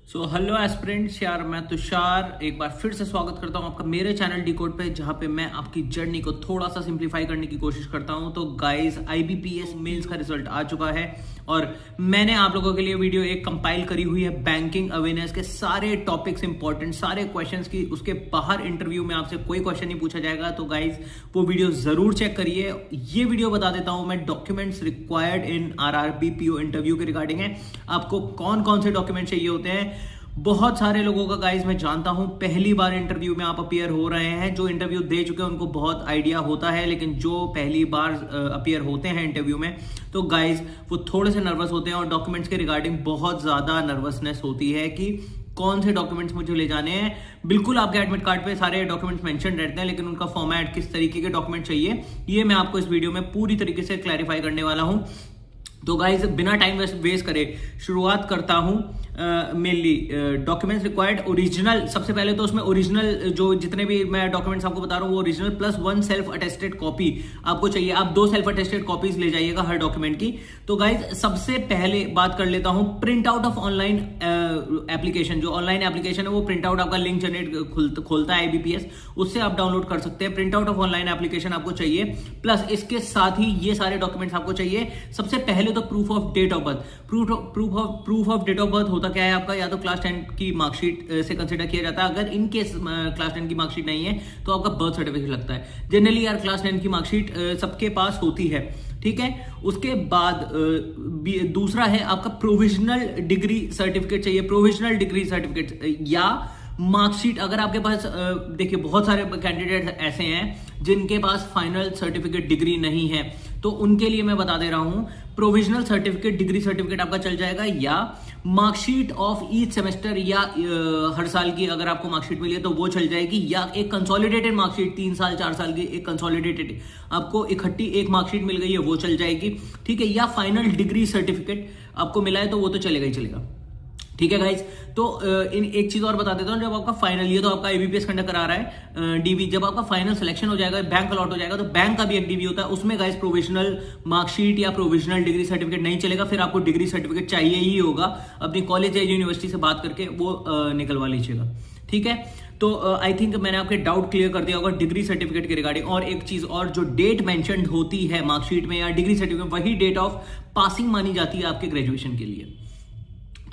So hello aspirants, यार मैं तुषार एक बार फिर से स्वागत करता हूं आपका मेरे चैनल डिकोड पे, जहां पे मैं आपकी जर्नी को थोड़ा सा सिंप्लीफाई करने की कोशिश करता हूं। तो गाइस, आईबीपीएस मेंस का रिजल्ट आ चुका है और मैंने आप लोगों के लिए वीडियो एक कंपाइल करी हुई है बैंकिंग अवेयरनेस के सारे टॉपिक्स इंपॉर्टेंट, सारे क्वेश्चंस की। उसके बाहर इंटरव्यू में आपसे कोई क्वेश्चन नहीं पूछा जाएगा, तो गाइस वो वीडियो जरूर चेक करिए। ये वीडियो बता देता हूं मैं, documents required in RRB PO interview के रिगार्डिंग है। आपको कौन कौन से डॉक्यूमेंट चाहिए होते हैं। बहुत सारे लोगों का गाइस मैं जानता हूं पहली बार इंटरव्यू में आप अपीयर हो रहे हैं। जो इंटरव्यू दे चुके हैं उनको बहुत आइडिया होता है, लेकिन जो पहली बार अपीयर होते हैं इंटरव्यू में, तो गाइस वो थोड़े से नर्वस होते हैं और डॉक्यूमेंट्स के रिगार्डिंग बहुत ज्यादा नर्वसनेस होती है कि कौन से डॉक्यूमेंट्स मुझे ले जाने हैं। बिल्कुल आपके एडमिट कार्ड पे सारे डॉक्यूमेंट्स मेंशन रहते हैं, लेकिन उनका फॉर्मेट, किस तरीके के डॉक्यूमेंट चाहिए, ये मैं आपको इस वीडियो में पूरी तरीके से क्लैरिफाई करने वाला हूं। तो गाइज बिना टाइम वेस्ट करे शुरुआत करता हूं। मेनली डॉक्यूमेंट्स रिक्वायर्ड ओरिजिनल, सबसे पहले तो उसमें ओरिजिनल जो जितने भी मैं डॉक्यूमेंट्स आपको बता रहा हूं वो original plus 1 self attested copy आपको चाहिए। आप 2 सेल्फ अटेस्टेड कॉपीज ले जाइएगा हर डॉक्यूमेंट की। तो गाइज सबसे पहले बात कर लेता हूं print out of online application. जो ऑनलाइन एप्लीकेशन है वो प्रिंट आउट आपका लिंक जनरेट खोलता है आईबीपीएस, उससे आप डाउनलोड कर सकते हैं। Print out of online application आपको चाहिए, प्लस इसके साथ ही ये सारे डॉक्यूमेंट्स आपको चाहिए। सबसे पहले तो proof of date of birth. Proof of date of birth होता क्या है आपका, या तो क्लास 10 की मार्कशीट से कंसिडर किया जाता है। अगर इन केस क्लास 10 की मार्कशीट नहीं है तो आपका बर्थ सर्टिफिकेट लगता है। जनरली यार क्लास 10 की मार्कशीट सबके पास होती है, ठीक है। उसके बाद दूसरा है आपका प्रोविजनल डिग्री सर्टिफिकेट चाहिए। प्रोविजनल डिग्री सर्टिफिकेट या मार्कशीट, अगर आपके पास देखिए बहुत सारे कैंडिडेट ऐसे हैं जिनके पास फाइनल सर्टिफिकेट डिग्री नहीं है, तो उनके लिए मैं बता दे रहा हूं प्रोविजनल सर्टिफिकेट, डिग्री सर्टिफिकेट आपका चल जाएगा, या मार्कशीट ऑफ ईच सेमेस्टर, या हर साल की अगर आपको मार्कशीट मिली है तो वो चल जाएगी, या एक कंसोलिडेटेड मार्कशीट 3 साल 4 साल की एक कंसोलिडेटेड आपको इकट्ठी एक मार्कशीट मिल गई है वो चल जाएगी, ठीक है। या फाइनल डिग्री सर्टिफिकेट आपको मिला है तो वो तो चलेगा ही चलेगा, ठीक है गाइज। तो इन एक चीज और बता देता हूं, जब आपका फाइनल, ये तो आपका एबीपीएस कंडक्ट करा रहा है डीवी, जब आपका फाइनल सिलेक्शन हो जाएगा, बैंक अलॉट हो जाएगा, तो बैंक का भी एक डीवी होता है। उसमें गाइज प्रोविजनल मार्कशीट या प्रोविजनल डिग्री सर्टिफिकेट नहीं चलेगा, फिर आपको डिग्री सर्टिफिकेट चाहिए ही होगा। अपनी कॉलेज या यूनिवर्सिटी से बात करके वो निकलवा लीजिएगा, ठीक है। तो आई थिंक मैंने आपके डाउट क्लियर कर दिया होगा डिग्री सर्टिफिकेट के रिगार्डिंग। और एक चीज और, जो डेट मेंशन्ड होती है मार्कशीट में या डिग्री सर्टिफिकेट, वही डेट ऑफ पासिंग मानी जाती है आपके ग्रेजुएशन के लिए,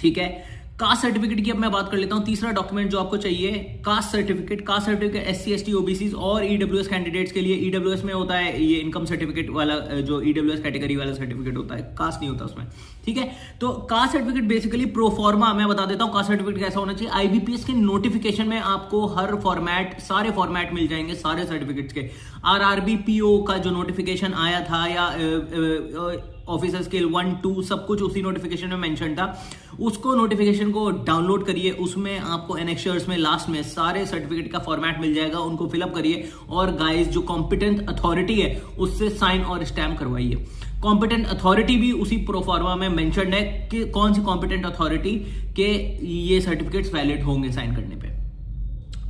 ठीक है। कास्ट सर्टिफिकेट की अब मैं बात कर लेता हूं। तीसरा डॉक्यूमेंट जो आपको चाहिए, caste certificate. Caste certificate SC ST OBC और ईडब्ल्यूएस कैंडिडेट्स के लिए, ईडब्ल्यूएस में होता है ये इनकम सर्टिफिकेट वाला, जो ईडब्ल्यूएस कैटेगरी वाला सर्टिफिकेट होता है, कास्ट नहीं होता उसमें, ठीक है। तो कास्ट सर्टिफिकेट बेसिकली प्रोफॉर्मा, मैं बता देता हूं कास्ट सर्टिफिकेट कैसा होना चाहिए। आईबीपीएस के नोटिफिकेशन में आपको हर फॉर्मेट, सारे फॉर्मेट मिल जाएंगे सारे सर्टिफिकेट्स के। आरआरबी पीओ का जो नोटिफिकेशन आया था, या ऑफिसर स्केल 1 2 सब कुछ उसी नोटिफिकेशन में मेंशन था। उसको नोटिफिकेशन को डाउनलोड करिए, उसमें आपको एनेक्चर्स में लास्ट में सारे सर्टिफिकेट का फॉर्मेट मिल जाएगा, उनको फिलअप करिए और गाइस जो कॉम्पिटेंट अथॉरिटी है उससे साइन और स्टैम्प करवाइए। कॉम्पिटेंट अथॉरिटी भी उसी प्रोफार्मा में मेंशन्ड है कि कौन सी कॉम्पिटेंट अथॉरिटी के ये सर्टिफिकेट्स वैलिड होंगे साइन करने पे,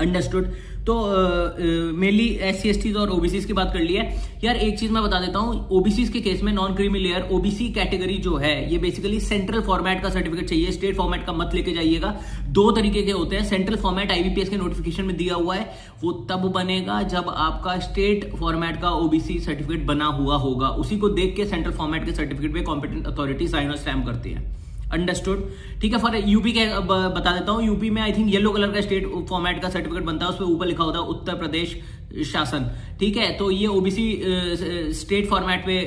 अंडरस्टूड। तो मेनली एससी एसटीज और ओबीसीज की बात कर ली है। यार एक चीज मैं बता देता हूं, ओबीसीज के केस में non creamy layer OBC category जो है, ये बेसिकली सेंट्रल फॉर्मेट का सर्टिफिकेट चाहिए। स्टेट फॉर्मेट का मत लेके जाइएगा। 2 तरीके के होते हैं। सेंट्रल फॉर्मेट आईबीपीएस के नोटिफिकेशन में दिया हुआ है, वो तब बनेगा जब आपका स्टेट फॉर्मेट का ओबीसी सर्टिफिकेट बना हुआ होगा। उसी को देख के सेंट्रल फॉर्मेट के सर्टिफिकेट पे कॉम्पिटेंट अथॉरिटी साइन और स्टैम्प करती है, अंडरस्टूड, ठीक है। फॉर यूपी के बता देता हूं, यूपी में आई थिंक येलो कलर का स्टेट फॉर्मेट का सर्टिफिकेट बनता है, उस पर ऊपर लिखा होता है उत्तर प्रदेश शासन, ठीक है। तो ये ओबीसी स्टेट फॉर्मेट पे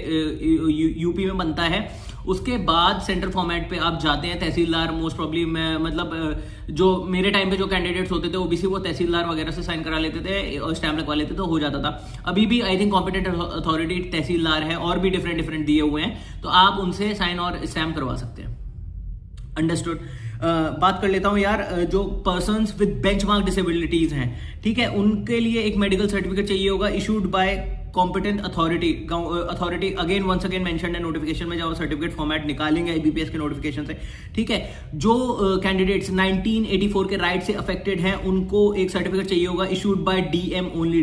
यूपी में बनता है। उसके बाद सेंट्रल फॉर्मेट पे आप जाते हैं, तहसीलदार मोस्ट प्रॉब्ली, मतलब जो मेरे टाइम पे जो कैंडिडेट्स होते थे ओबीसी, वो तहसीलदार वगैरह से साइन करा लेते थे और स्टैम्प लगवा लेते थे, तो हो जाता था। अभी भी आई थिंक कॉम्पिटेंट अथॉरिटी तहसीलदार है, और भी डिफरेंट दिए हुए हैं, तो आप उनसे साइन और स्टैम्प करवा सकते हैं, अंडरस्टूड। बात कर लेता हूं यार, जो पर्सन्स विद बेंचमार्क डिसेबिलिटीज हैं, ठीक है, उनके लिए एक मेडिकल सर्टिफिकेट चाहिए होगा, issued by competent authority again once again mentioned है नोटिफिकेशन में, जब सर्टिफिकेट फॉर्मेट निकालेंगे आईबीपीएस के नोटिफिकेशन से, ठीक है। जो कैंडिडेट्स 1984 के राइट से अफेक्टेड हैं उनको एक सर्टिफिकेट चाहिए होगा इशूड बाय डीएम ओनली,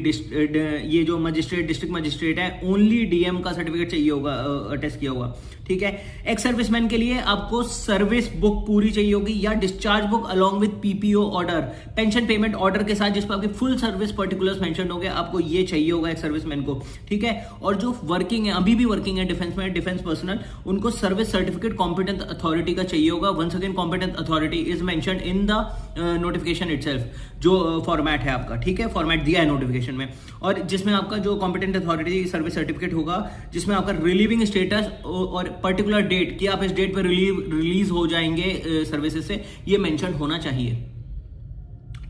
ये जो मजिस्ट्रेट डिस्ट्रिक्ट मजिस्ट्रेट है ओनली डीएम का सर्टिफिकेट चाहिए होगा, अटेस्ट किया होगा, ठीक है। एक्स सर्विसमैन के लिए आपको सर्विस बुक पूरी चाहिए होगी या discharge book along with PPO order, pension payment order के साथ जिस पर आपके फुल सर्विस पर्टिकुलर्स मेंशन हो गए, आपको ये चाहिए होगा एक्स सर्विसमैन को, ठीक है। और जो वर्किंग है, अभी भी वर्किंग है डिफेंस में, डिफेंस पर्सनल, उनको सर्विस सर्टिफिकेट कॉम्पिटेंट अथॉरिटी का चाहिए होगा। Once again competent authority is mentioned in the notification itself, जो फॉर्मेट है आपका, ठीक है, फॉर्मेट दिया है नोटिफिकेशन में, और जिसमें आपका जो कॉम्पिटेंट अथॉरिटी सर्विस सर्टिफिकेट होगा, जिसमें आपका रिलीविंग स्टेटस और पर्टिकुलर डेट कि आप इस डेट पर रिलीज हो जाएंगे सर्विसेज से, ये मेंशन होना चाहिए,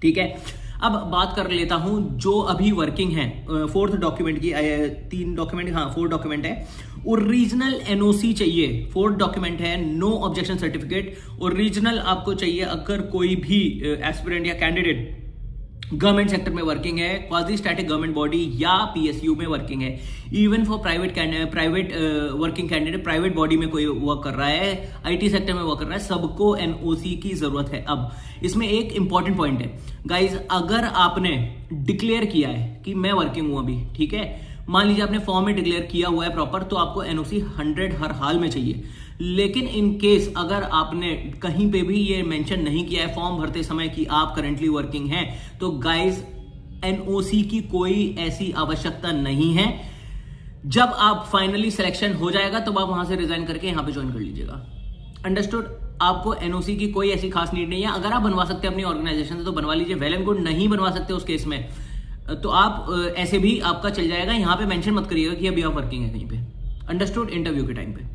ठीक है। अब बात कर लेता हूं जो अभी वर्किंग है, फोर्थ डॉक्यूमेंट की, 3 डॉक्यूमेंट, हाँ 4 डॉक्यूमेंट है। ओरिजिनल एनओसी चाहिए, 4th डॉक्यूमेंट है, नो ऑब्जेक्शन सर्टिफिकेट, ओरिजिनल आपको चाहिए अगर कोई भी एस्पिरेंट या कैंडिडेट गवर्नमेंट सेक्टर में वर्किंग है, क्वाजी स्टैटिक गवर्नमेंट बॉडी या पीएसयू में वर्किंग है, even for private working candidate private body में कोई वर्क कर रहा है, आईटी सेक्टर में वर्क कर रहा है, सबको एनओसी की जरूरत है। अब इसमें एक इंपॉर्टेंट पॉइंट है गाइज, अगर आपने डिक्लेयर किया है कि मैं वर्किंग हूं अभी, ठीक है, मान लीजिए आपने फॉर्म में डिक्लेयर किया हुआ है प्रॉपर, तो आपको एनओसी 100 हर हाल में चाहिए। लेकिन इन केस अगर आपने कहीं पे भी ये मेंशन नहीं किया है फॉर्म भरते समय कि आप करंटली वर्किंग हैं, तो गाइज एनओसी की कोई ऐसी आवश्यकता नहीं है। जब आप फाइनली सिलेक्शन हो जाएगा तब आप वहां से रिजाइन करके यहां पे ज्वाइन कर लीजिएगा। अंडरस्टूड? आपको एनओसी की कोई ऐसी खास नीड नहीं है। अगर आप बनवा सकते हैं अपनी ऑर्गेनाइजेशन से तो बनवा लीजिए, वेल एंड गुड। नहीं बनवा सकते उस केस में तो आप ऐसे भी आपका चल जाएगा। यहां पे मेंशन मत करिएगा कि अभी आप वर्किंग है कहीं पे। अंडरस्टूड? इंटरव्यू के टाइम पे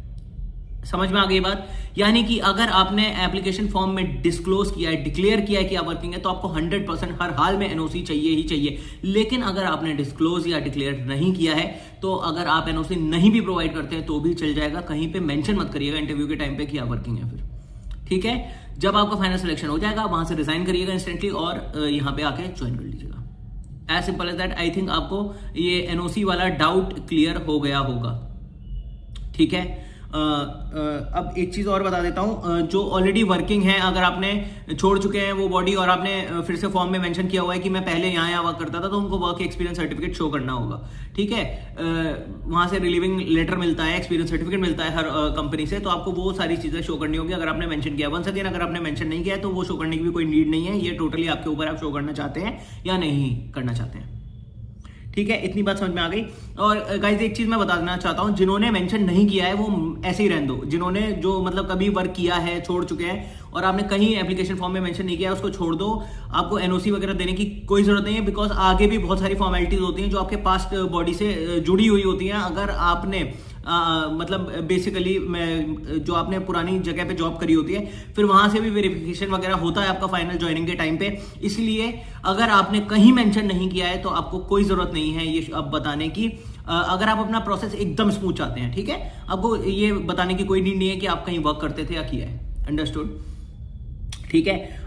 समझ में आ गई बात? यानी कि अगर आपने एप्लीकेशन फॉर्म में डिस्क्लोज किया है, डिक्लेयर किया है कि आप वर्किंग है, तो आपको 100% हर हाल में एनओसी चाहिए ही चाहिए। लेकिन अगर आपने डिस्क्लोज या डिक्लेयर नहीं किया है, तो अगर आप एनओसी नहीं भी प्रोवाइड करते हैं तो भी चल जाएगा। कहीं पे मेंशन मत करिएगा इंटरव्यू के टाइम पे कि आप वर्किंग है। फिर ठीक है, जब आपका फाइनल सिलेक्शन हो जाएगा वहां से रिजाइन करिएगा इंस्टेंटली और यहां पे आके ज्वाइन कर लीजिएगा। As simple as that. I think आपको ये एनओसी वाला डाउट क्लियर हो गया होगा। ठीक है, अब एक चीज और बता देता हूं, जो ऑलरेडी वर्किंग है, अगर आपने छोड़ चुके हैं वो बॉडी और आपने फिर से फॉर्म में मेंशन किया हुआ है कि मैं पहले यहाँ वर्क करता था, तो उनको वर्क एक्सपीरियंस सर्टिफिकेट शो करना होगा। ठीक है, वहां से रिलीविंग लेटर मिलता है, एक्सपीरियंस सर्टिफिकेट मिलता है हर कंपनी से, तो आपको वो सारी चीजें शो करनी होगी अगर आपने मेंशन किया। वंस अगेन, अगर आपने मेंशन नहीं किया है तो वो शो करने की भी कोई नीड नहीं है। ये टोटली आपके ऊपर, आप शो करना चाहते हैं या नहीं करना चाहते हैं। ठीक है, इतनी बात समझ में आ गई। और गाइस एक चीज मैं बता देना चाहता हूं, जिन्होंने मेंशन नहीं किया है वो ऐसे ही रहने दो। जिन्होंने जो मतलब कभी वर्क किया है, छोड़ चुके हैं और आपने कहीं एप्लीकेशन फॉर्म में मेंशन नहीं किया है, उसको छोड़ दो। आपको एनओसी वगैरह देने की कोई जरूरत नहीं है, बिकॉज आगे भी बहुत सारी फॉर्मेलिटीज होती हैं जो आपके पास्ट बॉडी से जुड़ी हुई होती हैं। अगर आपने मतलब बेसिकली जो आपने पुरानी जगह पे जॉब करी होती है, फिर वहां से भी वेरिफिकेशन वगैरह होता है आपका फाइनल ज्वाइनिंग के टाइम पे। इसलिए अगर आपने कहीं मेंशन नहीं किया है तो आपको कोई जरूरत नहीं है ये अब बताने की। अगर आप अपना प्रोसेस एकदम स्मूथ चाहते हैं, ठीक है, आपको ये बताने की कोई नीड नहीं है कि आप कहीं वर्क करते थे या किया है। अंडरस्टूड? ठीक है,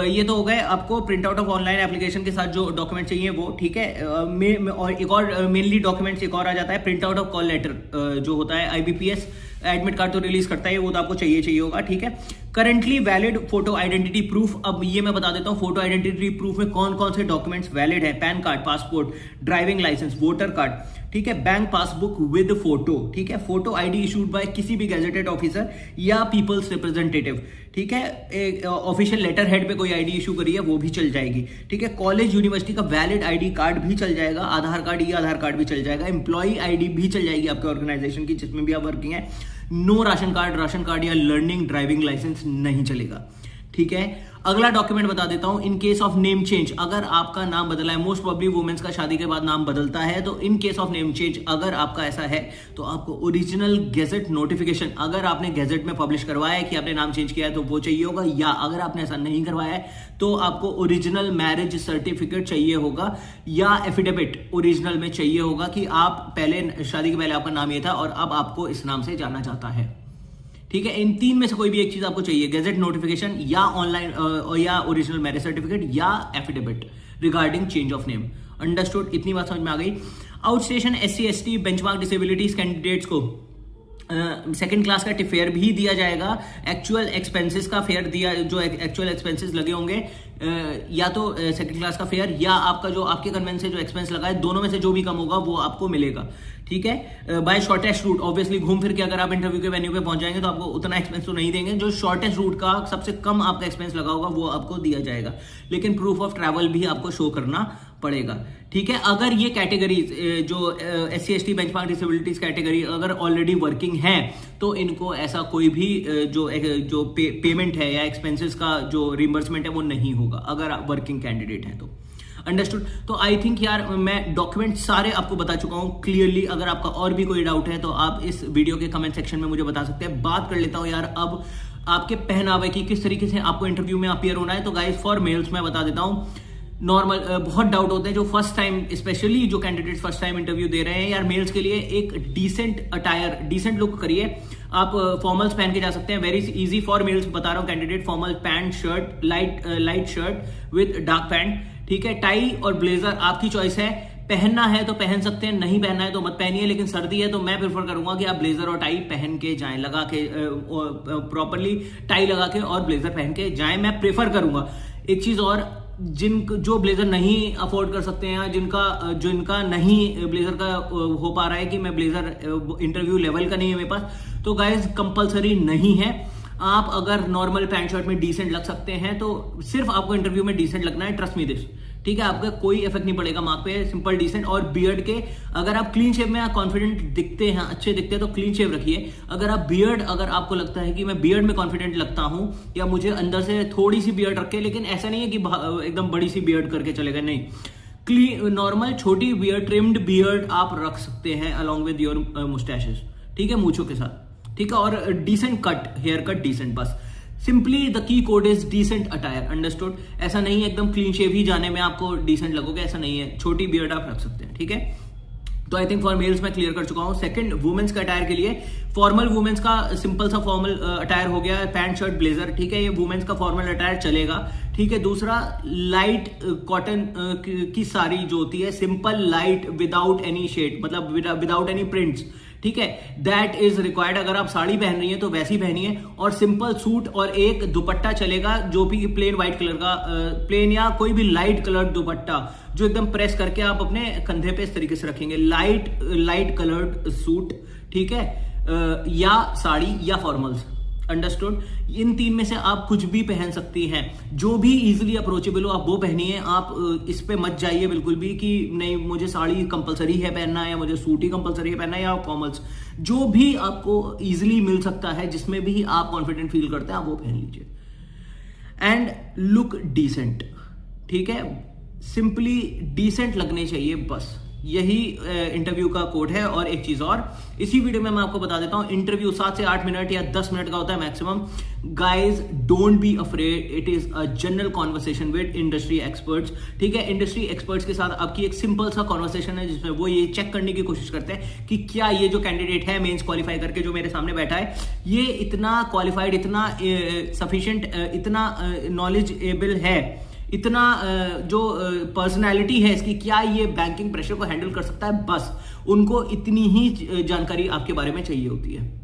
ये तो हो गए आपको print out of online application के साथ जो डॉक्यूमेंट चाहिए वो। ठीक है, और एक और मेनली डॉक्यूमेंट्स एक और आ जाता है, print out of call letter जो होता है। आईबीपीएस एडमिट कार्ड तो रिलीज करता है, वो तो आपको चाहिए होगा। ठीक है, currently valid photo identity proof. अब ये मैं बता देता हूं फोटो आइडेंटिटी प्रूफ में कौन कौन से डॉक्यूमेंट्स वैलिड है। Pan card, passport, driving licence, voter card, ठीक है, बैंक पासबुक विद फोटो। ठीक है, फोटो आईडी इशूड बाय किसी भी गैजेटेड ऑफिसर या पीपल्स रिप्रेजेंटेटिव। ठीक है, ऑफिशियल लेटर हेड पे कोई आईडी इशू करी है वो भी चल जाएगी। ठीक है, कॉलेज यूनिवर्सिटी का वैलिड आईडी कार्ड भी चल जाएगा, आधार कार्ड या आधार कार्ड भी चल जाएगा, एम्प्लॉय आईडी भी चल जाएगी आपके ऑर्गेनाइजेशन की जिसमें भी आप वर्किंग है। नो राशन कार्ड या लर्निंग ड्राइविंग लाइसेंस नहीं चलेगा। ठीक है, अगला डॉक्यूमेंट बता देता हूं, in case of name change. अगर आपका नाम बदला है, मोस्ट प्रोबेबली वुमेन्स का शादी के बाद नाम बदलता है, तो in case of name change अगर आपका ऐसा है तो आपको ओरिजिनल गैजेट नोटिफिकेशन, अगर आपने गैजेट में पब्लिश करवाया है कि आपने नाम चेंज किया है तो वो चाहिए होगा, या अगर आपने ऐसा नहीं करवाया है तो आपको ओरिजिनल मैरिज सर्टिफिकेट चाहिए होगा या एफिडेविट ओरिजिनल में चाहिए होगा कि आप पहले शादी के पहले आपका नाम ये था और अब आपको इस नाम से जाना जाता है। ठीक है, इन 3 में से कोई भी एक चीज आपको चाहिए, गैजेट नोटिफिकेशन या ऑनलाइन या ओरिजिनल मैरिज सर्टिफिकेट या affidavit regarding change of name. Understood? इतनी बात समझ में आ गई। Outstation SC ST benchmark disabilities candidates को सेकंड क्लास का फेयर भी दिया जाएगा। एक्चुअल एक्सपेंसेस का फेयर दिया, जो एक्चुअल एक्सपेंसेस लगे होंगे या तो सेकंड क्लास का फेयर या आपका जो आपके कन्वेंस से जो एक्सपेंस लगा है, दोनों में से जो भी कम होगा वो आपको मिलेगा। ठीक है, बाय शॉर्टेस्ट रूट, ऑब्वियसली घूम फिर के अगर आप इंटरव्यू के वेन्यू पे पहुंच जाएंगे तो आपको उतना एक्सपेंस तो नहीं देंगे, जो शॉर्टेस्ट रूट का सबसे कम आपका एक्सपेंस लगा होगा वो आपको दिया जाएगा, लेकिन प्रूफ ऑफ ट्रैवल भी आपको शो करना पड़ेगा। ठीक है, अगर ये कैटेगरीज जो SC ST benchmark disabilities category अगर ऑलरेडी वर्किंग है तो इनको ऐसा कोई भी जो पेमेंट है या एक्सपेंसेस का जो रिम्बर्समेंट है वो नहीं होगा अगर आप वर्किंग कैंडिडेट हैं तो। अंडरस्टूड। तो आई थिंक यार मैं डॉक्यूमेंट सारे आपको बता चुका हूं क्लियरली। अगर आपका और भी कोई डाउट है तो आप इस वीडियो के कमेंट सेक्शन में मुझे बता सकते हैं। बात कर लेता हूं यार अब आपके पहनावे की, किस तरीके से आपको इंटरव्यू में अपीयर होना है। तो गाइस फॉर मेल्स मैं बता देता हूं, नॉर्मल बहुत डाउट होते हैं जो फर्स्ट टाइम, स्पेशली जो कैंडिडेट फर्स्ट टाइम इंटरव्यू दे रहे हैं यार, मेल्स के लिए एक डिसेंट अटायर, डिसेंट लुक करिए। आप फॉर्मल्स पहन के जा सकते हैं, वेरी इजी फॉर मेल्स बता रहा हूं candidate. Formal pant shirt, light shirt with dark pant, ठीक है। टाई और ब्लेजर आपकी चॉइस है, पहनना है तो पहन सकते हैं, नहीं पहनना है तो मत पहनिए। लेकिन सर्दी है तो मैं प्रेफर करूंगा कि आप ब्लेजर और टाई पहन के जाएं, लगा के प्रॉपरली टाई लगा के और ब्लेजर पहन के जाएं, मैं प्रेफर करूंगा। एक चीज और, जो ब्लेजर नहीं अफोर्ड कर सकते हैं, जिनका नहीं ब्लेजर का हो पा रहा है कि मैं ब्लेजर इंटरव्यू लेवल का नहीं है मेरे पास, तो गाइज कंपलसरी नहीं है। आप अगर नॉर्मल पैंट शर्ट में डिसेंट लग सकते हैं तो सिर्फ आपको इंटरव्यू में डिसेंट लगना है, ट्रस्ट मी दिस। ठीक है, आपका कोई इफेक्ट नहीं पड़ेगा मार्क पे, सिंपल डिसेंट। और बियर्ड के, अगर आप क्लीन शेव में कॉन्फिडेंट दिखते हैं, अच्छे दिखते हैं तो क्लीन शेव रखिए। अगर आपको लगता है कि मैं बियर्ड में कॉन्फिडेंट लगता हूं या मुझे अंदर से थोड़ी सी बियर्ड रखे, लेकिन ऐसा नहीं है कि एकदम बड़ी सी बियर्ड करके चलेगा, नहीं, क्लीन नॉर्मल छोटी बियर्ड, ट्रिम्ड बियर्ड आप रख सकते हैं अलॉन्ग विद योर मुस्टैशेस, ठीक है, मूंछों के साथ, ठीक है। और decent cut, hair cut decent, बस simply the key code is decent attire, understood. ऐसा नहीं है एकदम क्लीन शेव ही जाने में आपको डिसेंट लगोगे, ऐसा नहीं है, छोटी बियर्ड आप रख सकते हैं, ठीक है। तो आई थिंक फॉर मेल्स मैं क्लियर कर चुका हूं। सेकंड, वुमेन्स का अटायर के लिए, फॉर्मल वुमेन्स का सिंपल सा फॉर्मल अटायर हो गया, पैंट शर्ट ब्लेजर, ठीक है, ये वुमेन्स का फॉर्मल अटायर चलेगा, ठीक है। दूसरा, लाइट कॉटन की साड़ी जो होती है, simple light without any shade, मतलब विदाउट एनी प्रिंट्स, ठीक है, दैट इज रिक्वायर्ड। अगर आप साड़ी पहन रही है तो वैसी पहनिए, और सिंपल सूट और एक दुपट्टा चलेगा जो भी प्लेन व्हाइट कलर का, प्लेन या कोई भी लाइट कलर्ड दुपट्टा जो एकदम प्रेस करके आप अपने कंधे पे इस तरीके से रखेंगे, लाइट कलर्ड सूट, ठीक है, या साड़ी या फॉर्मल्स, अंडरस्टूड। इन तीन में से आप कुछ भी पहन सकती हैं, जो भी इजीली अप्रोचेबल हो आप वो पहनिए। आप इस पे मत जाइए बिल्कुल भी कि नहीं मुझे साड़ी कंपलसरी है पहनना है या मुझे सूट ही कंपलसरी है पहनना है या फॉर्मल्स, जो भी आपको इजीली मिल सकता है, जिसमें भी आप कॉन्फिडेंट फील करते हैं आप वो पहन लीजिए। एंड लुक डिसेंट, ठीक है, सिंपली डिसेंट लगने चाहिए, बस यही इंटरव्यू का कोड है। और एक चीज और, इसी वीडियो में मैं आपको बता देता हूं, इंटरव्यू 7 से 8 मिनट या 10 मिनट का होता है maximum. Guys don't be afraid, it is a general conversation with industry experts, ठीक है। इंडस्ट्री एक्सपर्ट्स के साथ आपकी एक सिंपल सा कॉन्वर्सेशन है जिसमें वो ये चेक करने की कोशिश करते हैं कि क्या ये जो कैंडिडेट है मेंस क्वालिफाई करके जो मेरे सामने बैठा है, ये इतना क्वालिफाइड, इतना सफिशिएंट, इतना नॉलेजेबल है, इतना जो पर्सनालिटी है इसकी, क्या ये बैंकिंग प्रेशर को हैंडल कर सकता है, बस उनको इतनी ही जानकारी आपके बारे में चाहिए होती है।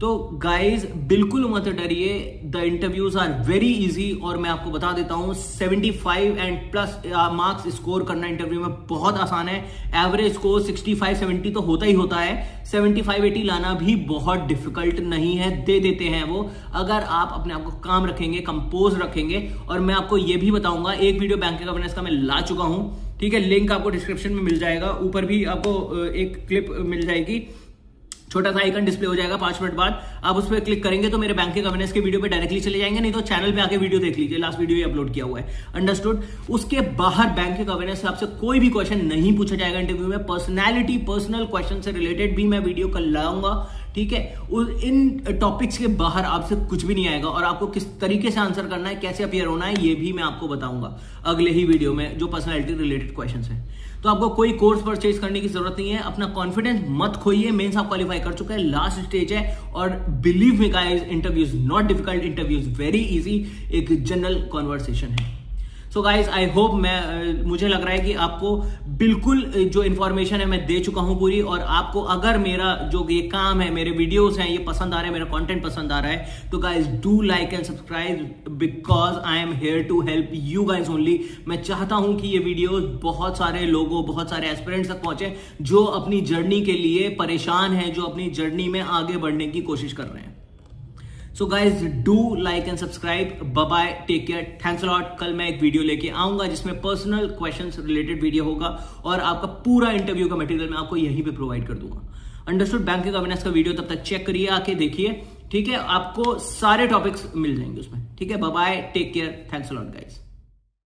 तो गाइज बिल्कुल मत डरिए, the interviews are very easy. और मैं आपको बता देता हूं 75 एंड प्लस मार्क्स स्कोर करना इंटरव्यू में बहुत आसान है। एवरेज स्कोर 65-70 तो होता ही होता है, 75-80 लाना भी बहुत डिफिकल्ट नहीं है, दे देते हैं वो, अगर आप अपने आप को काम रखेंगे, कंपोज रखेंगे। और मैं आपको ये भी बताऊंगा, एक वीडियो बैंक गवर्नेंस का मैं ला चुका हूं, ठीक है, लिंक आपको डिस्क्रिप्शन में मिल जाएगा, ऊपर भी आपको एक क्लिप मिल जाएगी, छोटा सा आइकन डिस्प्ले हो जाएगा 5 मिनट बाद, आप उस पर क्लिक करेंगे तो मेरे बैंकिंग गवर्नेंस के वीडियो पे डायरेक्टली चले जाएंगे, नहीं तो चैनल पे आके वीडियो देख लीजिए, लास्ट वीडियो ही अपलोड किया हुआ है, अंडरस्टूड। उसके बाहर बैंकिंग गवर्नेंस से आपसे कोई भी क्वेश्चन नहीं पूछा जाएगा इंटरव्यू में, पर्सनैलिटी, पर्सनल क्वेश्चन से रिलेटेड भी मैं वीडियो कल लाऊंगा, ठीक है। इन टॉपिक्स के बाहर आपसे कुछ भी नहीं आएगा, और आपको किस तरीके से आंसर करना है, कैसे अपीयर होना है, ये भी मैं आपको बताऊंगा अगले ही वीडियो में, जो पर्सनैलिटी रिलेटेड क्वेश्चन है। तो आपको कोई कोर्स परचेज करने की जरूरत नहीं है, अपना कॉन्फिडेंस मत खोइए, मेंस आप क्वालिफाई कर चुके हैं, लास्ट स्टेज है। और believe me guys, interview is not difficult, interview is very easy, एक जनरल कॉन्वर्सेशन है। सो गाइज आई होप मुझे लग रहा है कि आपको बिल्कुल जो इन्फॉर्मेशन है मैं दे चुका हूं पूरी, और आपको अगर मेरा जो ये काम है, मेरे वीडियोस हैं, ये पसंद आ रहा है, मेरा कंटेंट पसंद आ रहा है, तो guys do like and subscribe because I am here to help you guys only. मैं चाहता हूं कि ये वीडियो बहुत सारे लोगों, बहुत सारे एस्पिरेंट्स तक पहुंचे जो अपनी जर्नी के लिए परेशान हैं, जो अपनी जर्नी में आगे बढ़ने की कोशिश कर रहे हैं। So guys do like and subscribe. Bye bye, take care, thanks a lot. कल मैं एक वीडियो लेके आऊंगा जिसमें पर्सनल क्वेश्चंस रिलेटेड वीडियो होगा, और आपका पूरा इंटरव्यू का मटेरियल मैं आपको यहीं पे प्रोवाइड कर दूंगा। अंडरस्टूड? बैंक के गवर्नेंस का वीडियो तब तक चेक करिए, आके देखिए, ठीक है? आपको सारे टॉपिक्स मिल जाएंगे उसमें, ठीक है? Bye bye, take care, thanks a lot guys.